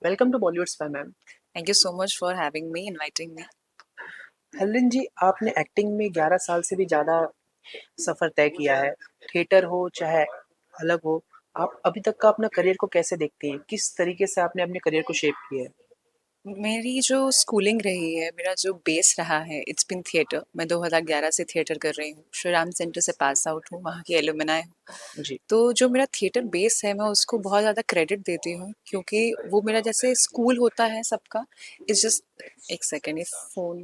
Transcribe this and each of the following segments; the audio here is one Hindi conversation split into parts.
Welcome to Bollywood spy ma'am. Thank you so much for having me, inviting me. Helen ji, आपने एक्टिंग में 11 साल से भी ज़्यादा सफ़र तय किया है। थिएटर हो चाहे अलग हो, आप अभी तक का अपना करियर को कैसे देखती हैं? किस तरीके से आपने अपने करियर को शेप किया है? मेरी जो स्कूलिंग रही है, मेरा जो बेस रहा है, इट्स बिन थिएटर। मैं 2011 से थिएटर कर रही हूँ। श्री राम सेंटर से पास आउट हूँ, वहाँ की एलुमनाई हूँ। जी। तो जो मेरा थिएटर बेस है, मैं उसको बहुत ज़्यादा क्रेडिट देती हूँ क्योंकि वो मेरा जैसे स्कूल होता है सबका। इट्स जस्ट एक सेकेंड, ये फ़ोन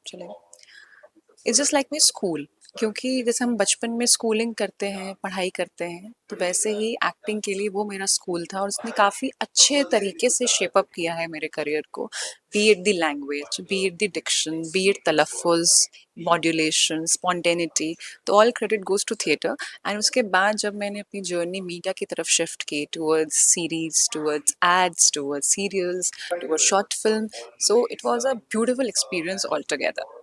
चलेगा। It's just like my school, क्योंकि जैसे हम बचपन में स्कूलिंग करते हैं, पढ़ाई करते हैं, तो वैसे ही एक्टिंग के लिए वो मेरा स्कूल था और उसने काफ़ी अच्छे तरीके से शेप अप किया है मेरे करियर को। Be it the language, be it the diction, be it तलफ़ुज़, मॉड्यूलेशन, स्पॉन्टेनिटी, तो all credit goes to theatre. And उसके बाद जब मैंने अपनी जर्नी मीडिया की तरफ शिफ्ट की, towards series, towards ads, towards serials, towards short film, so it was a beautiful experience all together.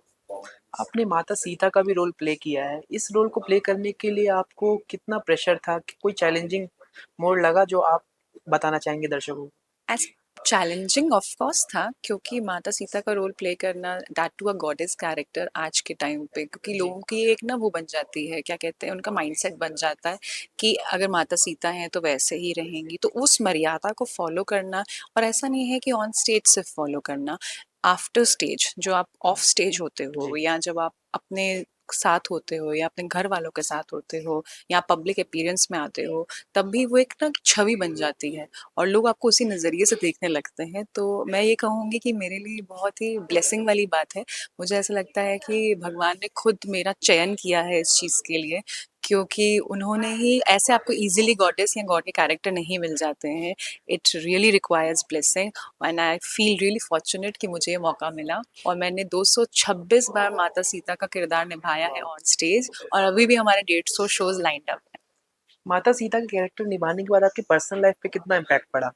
आपने माता सीता का भी रोल प्ले किया है। इस रोल को प्ले करने के लिए आपको कितना प्रेशर था? कोई चैलेंजिंग मोड़ लगा जो आप बताना चाहेंगे दर्शकों को? एज चैलेंजिंग ऑफ कोर्स था, क्योंकि माता सीता का रोल प्ले करना, that too a goddess character आज के टाइम पे, क्योंकि जी। लोगों की एक ना वो बन जाती है, क्या कहते हैं, उनका माइंडसेट बन जाता है कि अगर माता सीता हैं तो वैसे ही रहेंगी, तो उस मर्यादा को फॉलो करना। और ऐसा नहीं है कि ऑन स्टेज सिर्फ फॉलो करना, आफ्टर स्टेज, जो आप ऑफ स्टेज होते हो जी। या जब आप अपने साथ होते हो या अपने घर वालों के साथ होते हो या पब्लिक अपीयरेंस में आते हो, तब भी वो एक ना छवि बन जाती है और लोग आपको उसी नज़रिए से देखने लगते हैं। तो मैं ये कहूँगी कि मेरे लिए बहुत ही ब्लेसिंग वाली बात है। मुझे ऐसा लगता है कि भगवान ने खुद मेरा चयन किया है इस चीज़ के लिए, क्योंकि उन्होंने ही ऐसे, आपको ईज़िली गॉडेस या गॉड के कैरेक्टर नहीं मिल जाते हैं। It really requires blessing and I feel really fortunate कि मुझे ये मौका मिला और मैंने 226 बार माता सीता का किरदार निभाया है वाह! ऑन स्टेज और अभी भी हमारे 150 शोज़ लाइन्ड अप हैं। माता सीता के कैरेक्टर निभाने के बाद आपकी पर्सनल लाइफ पे कितना इम्पैक्ट पड़ा?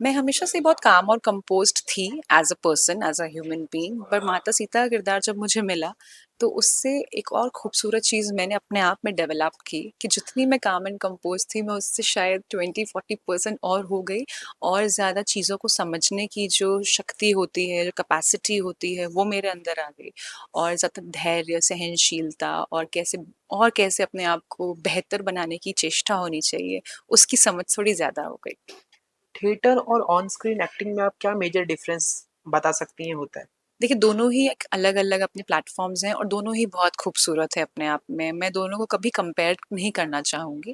मैं हमेशा से बहुत काम और कंपोज्ड थी as a person, as a human being, पर माता सीता का किरदार जब मुझे मिला तो उससे एक और खूबसूरत चीज़ मैंने अपने आप में डेवलप की कि जितनी मैं काम एंड कंपोज थी, मैं उससे शायद 20-40% और हो गई और ज़्यादा चीज़ों को समझने की जो शक्ति होती है, जो कैपेसिटी होती है, वो मेरे अंदर आ गई। और ज़्यादा धैर्य, सहनशीलता और कैसे अपने आप को बेहतर बनाने की चेष्टा होनी चाहिए, उसकी समझ थोड़ी ज़्यादा हो गई। थिएटर और ऑन स्क्रीन एक्टिंग में आप क्या मेजर डिफरेंस बता सकती हैं होता है? देखिए, दोनों ही एक अलग-अलग अपने प्लेटफ़ॉर्म्स हैं और दोनों ही बहुत खूबसूरत है अपने आप में। मैं दोनों को कभी कंपेयर नहीं करना चाहूँगी,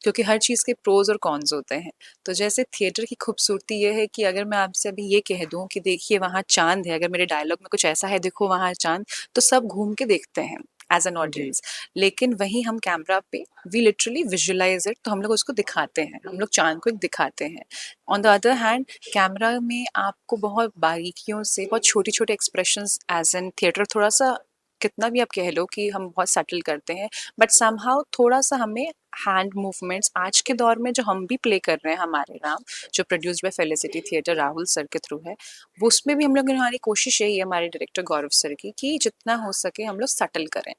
क्योंकि हर चीज़ के प्रोज़ और कॉन्स होते हैं। तो जैसे थिएटर की खूबसूरती ये है कि अगर मैं आपसे अभी ये कह दूँ कि देखिए वहाँ चाँद है, अगर मेरे डायलॉग में कुछ ऐसा है, देखो वहाँ चाँद, तो सब घूम के देखते हैं एज़ एन जी। ऑडियंस। लेकिन वहीं हम कैमरा पे वी लिटरली विजुअलाइज़ इट, तो हम लोग उसको दिखाते हैं, हम लोग चाँद को एक दिखाते हैं। On the other hand, camera में आपको बहुत बारीकियों से बहुत छोटे-छोटे एक्सप्रेशंस, एज़ इन थिएटर थोड़ा-सा, कितना भी आप कह लो कि हम बहुत सटल करते हैं, बट समहाउ थोड़ा-सा हमें हैंड मूवमेंट्स आज के दौर में जो हम भी प्ले कर रहे हैं, हमारे नाम, जो produced by felicity theatre Rahul sir के थ्रू है, वो उसमें भी हम लोग, हमारी कोशिश यही है, हमारे डायरेक्टर गौरव सर की, कि जितना हो सके हम लोग सटल करें।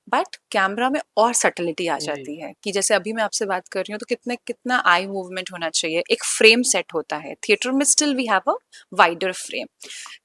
बट कैमरा में और सटलिटी आ जी। जाती है कि जैसे अभी मैं आपसे बात कर रही हूँ तो कितना कितना आई मूवमेंट होना चाहिए, एक फ्रेम सेट होता है। थिएटर में still we have a wider frame.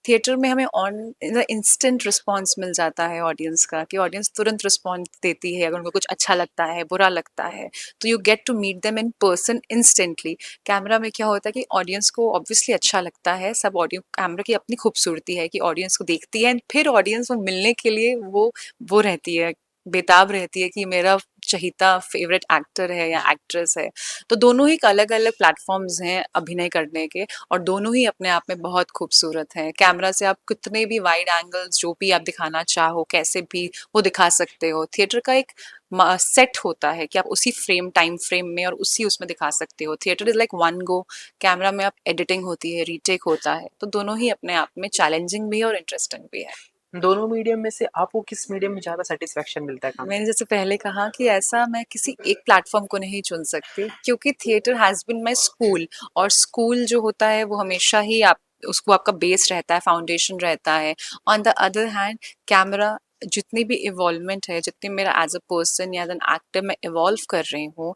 Theatre में हमें ऑन इंस्टेंट रिस्पॉन्स मिल जाता है ऑडियंस का, कि ऑडियंस तुरंत रिस्पॉन्स देती है अगर उनको कुछ अच्छा लगता है, बुरा लगता है, तो you get to meet them in person instantly. Camera में क्या होता है कि ऑडियंस को ऑब्वियसली अच्छा लगता है, सब ऑडियो, कैमरा की अपनी खूबसूरती है कि ऑडियंस को देखती है, फिर ऑडियंस वो मिलने के लिए वो रहती है, बेताब रहती है कि मेरा चहीता फेवरेट एक्टर है या जी। एक्ट्रेस है। तो दोनों ही अलग-अलग प्लेटफ़ॉर्म्स हैं अभिनय करने के और दोनों ही अपने आप में बहुत खूबसूरत हैं। कैमरा से आप कितने भी वाइड एंगल्स जो भी आप दिखाना चाहो, कैसे भी वो दिखा सकते हो। थिएटर का एक सेट होता है कि आप उसी टाइम फ्रेम में और उसी उसमें दिखा सकते हो। Theatre is like one go, camera में आप एडिटिंग होती है, रीटेक होता है। तो दोनों ही अपने आप में चैलेंजिंग भी है और इंटरेस्टिंग भी है। दोनों मीडियम में से आपको किस मीडियम में ज़्यादा सैटिस्फैक्शन मिलता है काम मैंने करके? जैसे पहले कहा कि ऐसा मैं किसी एक प्लेटफ़ॉर्म को नहीं चुन सकती, क्योंकि theatre has been my school और स्कूल जो होता है वो हमेशा ही आप उसको, आपका बेस रहता है, फाउंडेशन रहता है। On the other hand, camera जितनी भी इवॉल्वमेंट है, जितनी मेरा एज अ पर्सन या एज एन एक्टर मैं इवॉल्व कर रही हूँ,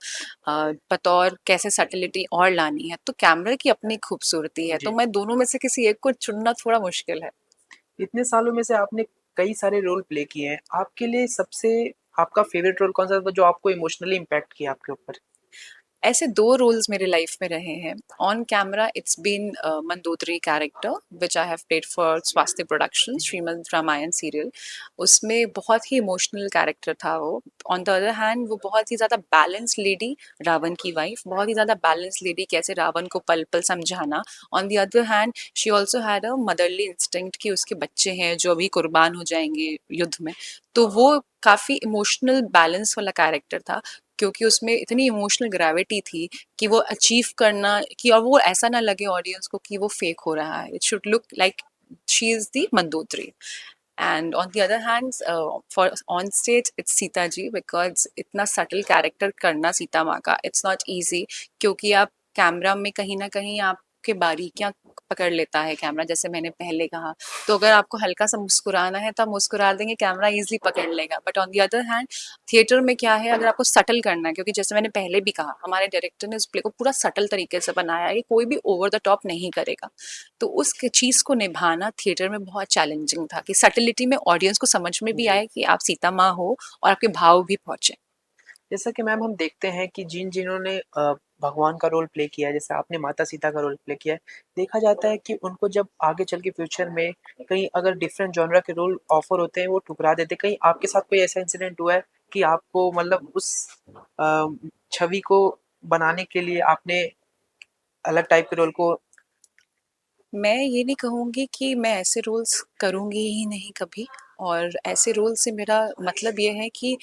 बतौर कैसे सटिलिटी और लानी है, तो कैमरा की अपनी खूबसूरती है, तो जी। मैं दोनों में से किसी एक को चुनना थोड़ा मुश्किल है। इतने सालों में से आपने कई सारे रोल प्ले किए हैं। आपके लिए सबसे आपका फ़ेवरेट रोल कौन-सा था जो आपको इमोशनली इम्पैक्ट किया आपके ऊपर? ऐसे 2 रोल्स मेरे लाइफ में रहे हैं। On camera it's been Mandodari character which I have played for Swasti productions, Shrimad Ramayan serial. उसमें बहुत ही इमोशनल कैरेक्टर था वो। ऑन द अदर हैंड वो बहुत ही ज़्यादा बैलेंस्ड लेडी, रावण की वाइफ, बहुत ही ज़्यादा बैलेंस्ड लेडी, कैसे रावण को पल-पल समझाना। On the other hand she also had a motherly instinct कि उसके बच्चे हैं जो अभी कुर्बान हो जाएँगे युद्ध में। तो वो काफ़ी इमोशनल बैलेंस वाला कैरेक्टर था, क्योंकि उसमें इतनी इमोशनल ग्रेविटी थी कि वो अचीव करना, कि और वो ऐसा ना लगे ऑडियंस को कि वो फेक हो रहा है। It should look like she is the Mandodari. And on the other hand for on stage it's Sita ji, because इतना सटल कैरेक्टर करना सीता माँ का इट्स नॉट इजी, क्योंकि आप कैमरा में कहीं ना कहीं आपके बारीकियां पकड़ लेता है कैमरा, जैसे मैंने पहले कहा। तो अगर आपको हल्का सा मुस्कुराना है तो आप मुस्कुरा देंगे, कैमरा इजीली पकड़ लेगा। But on the other hand theatre में क्या है, अगर आपको सटल करना है, क्योंकि जैसे मैंने पहले भी कहा हमारे डायरेक्टर ने उस प्ले को पूरा सटल तरीके से बनाया है कि कोई भी ओवर द टॉप नहीं करेगा। तो उस चीज को निभाना थिएटर में बहुत चैलेंजिंग था, कि सटिलिटी में ऑडियंस को समझ में भी जी। आए कि आप सीता माँ हो और आपके भाव भी पहुंचे। जैसा कि मैम हम देखते हैं कि जिन्होंने भगवान का रोल प्ले किया है, जैसे आपने माता सीता का रोल प्ले किया है, देखा जाता है कि उनको जब आगे चल के फ्यूचर में कहीं अगर डिफरेंट जॉनरा के रोल ऑफर होते हैं, वो ठुकरा देते हैं। कहीं आपके साथ कोई ऐसा इंसिडेंट हुआ है कि आपको मतलब उस अ, छवि को बनाने के लिए आपने अलग टाइप के रोल को मैं ये नहीं कहूँगी कि मैं ऐसे रोल्स करूँगी ही नहीं कभी, और ऐसे रोल से मेरा मतलब ये है कि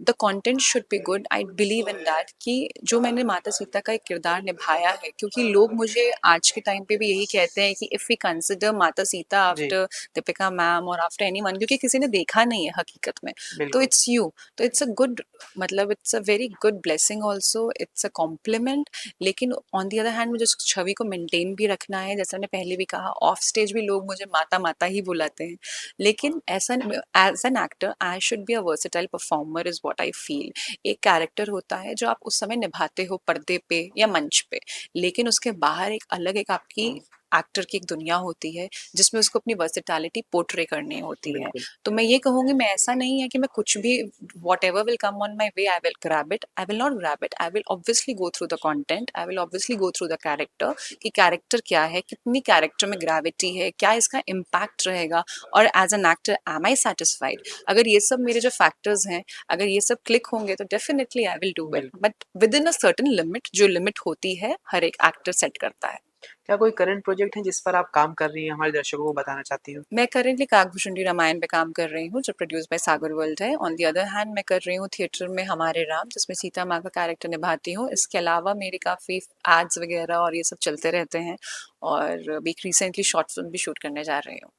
the content should be good. I believe in that कि जो मैंने माता सीता का एक किरदार निभाया है, क्योंकि लोग मुझे आज के टाइम पे भी यही कहते हैं कि इफ़ वी कंसिडर माता सीता जी, आफ्टर दीपिका मैम और आफ्टर एनीवन, क्योंकि किसी ने देखा नहीं है हकीकत में, तो बिल्कुल, इट्स यू। तो इट्स अ गुड, मतलब it's a very good blessing also, it's a compliment. लेकिन ऑन दी अदर हैंड मुझे उस छवि को मेंटेन भी रखना है। जैसे मैंने पहले भी कहा, ऑफ स्टेज भी लोग मुझे माता माता ही बुलाते हैं, लेकिन ऐसा as an actor I should be a versatile performer is what I feel. एक कैरेक्टर होता है जो आप उस समय निभाते हो पर्दे पे या मंच पे, लेकिन उसके बाहर एक अलग, एक आपकी एक्टर की एक दुनिया होती है जिसमें उसको अपनी वर्सेटैलिटी पोर्ट्रे करनी होती है। बिल्कुल, तो मैं ये कहूंगी, मैं ऐसा नहीं है कि मैं कुछ भी, what ever will come on my way I will grab it, I will not grab it, I will obviously go through the content, I will obviously go through the character, कि कैरेक्टर क्या है, कितनी कैरेक्टर में ग्रेविटी है, क्या इसका इम्पैक्ट रहेगा, और as an actor am I satisfied. अगर ये सब मेरे जो फैक्टर्स हैं, अगर ये सब क्लिक होंगे तो definitely I will do it, बिल्कुल। But within a certain limit, जो लिमिट होती है हर एक एक्टर सेट करता है। क्या कोई करंट प्रोजेक्ट है जिस पर आप काम कर रही हैं, हमारे दर्शकों को बताना चाहती हो? मैं करेंटली काकभूषुंडी रामायण पे काम कर रही हूँ, जो प्रोड्यूस बाय सागर वर्ल्ड है। ऑन द अदर हैंड मैं कर रही हूँ थिएटर में हमारे राम, जिसमें सीता माँ का कैरेक्टर निभाती हूँ। इसके अलावा मेरे काफ़ी एड्स वगैरह और ये सब चलते रहते हैं, और अभी एक रिसेंटली शॉर्ट फिल्म भी शूट करने जा रही हूँ।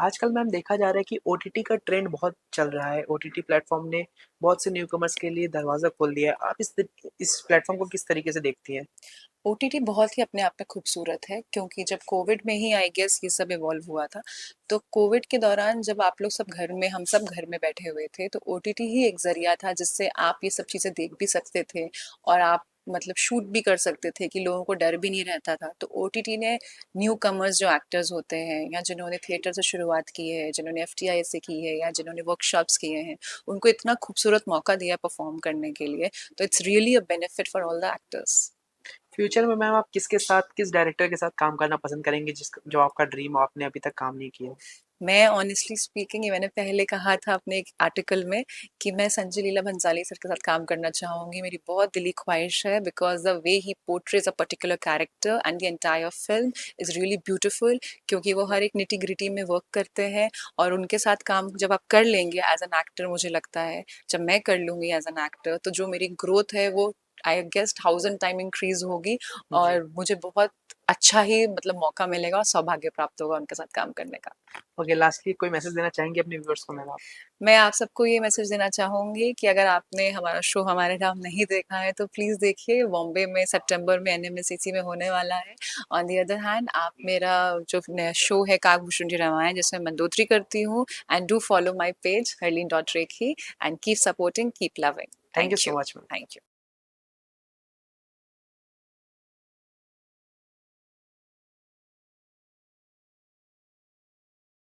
आजकल मैम देखा जा रहा है कि ओटीटी का ट्रेंड बहुत चल रहा है। ओटीटी प्लेटफ़ॉर्म ने बहुत से न्यूकमर्स के लिए दरवाज़ा खोल दिया है। आप इस प्लेटफ़ॉर्म को किस तरीके से देखती हैं? ओटीटी बहुत ही अपने आप में खूबसूरत है, क्योंकि जब कोविड में ही आई गेस ये सब इवॉल्व हुआ था। तो कोविड के दौरान जब आप लोग सब घर में, हम सब घर में बैठे हुए थे, तो ओटीटी ही एक ज़रिया था जिससे आप ये सब चीज़ें देख भी सकते थे, और आप मतलब शूट भी कर सकते थे, कि लोगों को डर भी नहीं रहता था। तो ओटीटी ने न्यू कमर्स जो एक्टर्स होते हैं, या जिन्होंने थिएटर से शुरुआत की है, जिन्होंने एफटीआई से की है, या जिन्होंने वर्कशॉप्स किए हैं, उनको इतना खूबसूरत मौका दिया परफॉर्म करने के लिए। तो it's really a benefit for all the actors. Future में मैम आप किसके साथ, किस डायरेक्टर के साथ काम करना पसंद करेंगे जो आपका ड्रीम हो, आपने अभी तक काम नहीं किया? मैं ऑनेस्टली स्पीकिंग, ये मैंने पहले कहा था अपने एक आर्टिकल में, कि मैं संजय लीला भंसाली सर के साथ काम करना चाहूँगी। मेरी बहुत दिली ख्वाहिश है, because the way he portrays a particular character and the entire film is really beautiful, क्योंकि वो हर एक निटी-ग्रिटी में वर्क करते हैं, और उनके साथ काम जब आप कर लेंगे एज़ एन एक्टर, मुझे लगता है जब मैं कर लूँगी एज़ एन एक्टर, तो जो मेरी ग्रोथ है वो आई गेस 1000 टाइम इंक्रीज़ होगी, जी। और मुझे बहुत अच्छा ही मतलब मौका मिलेगा और सौभाग्य प्राप्त होगा उनके साथ काम करने का। ओके, लास्टली कोई मैसेज देना चाहेंगे अपने व्यूअर्स को मैम आप? मैं आप सबको ये मैसेज देना चाहूँगी कि अगर आपने हमारा शो हमारे नाम नहीं देखा है तो प्लीज़ देखिए, बॉम्बे में सितंबर में एनएमएससीसी में होने वाला है। ऑन द अदर हैंड आप मेरा जो नया शो है काकभूषण जी रामायण जिसमें मंदोत्री करती हूँ, and do follow my page Harleen dot Rekhi and keep supporting, keep loving. Thank you thank so you. Much ma'am. Thank you.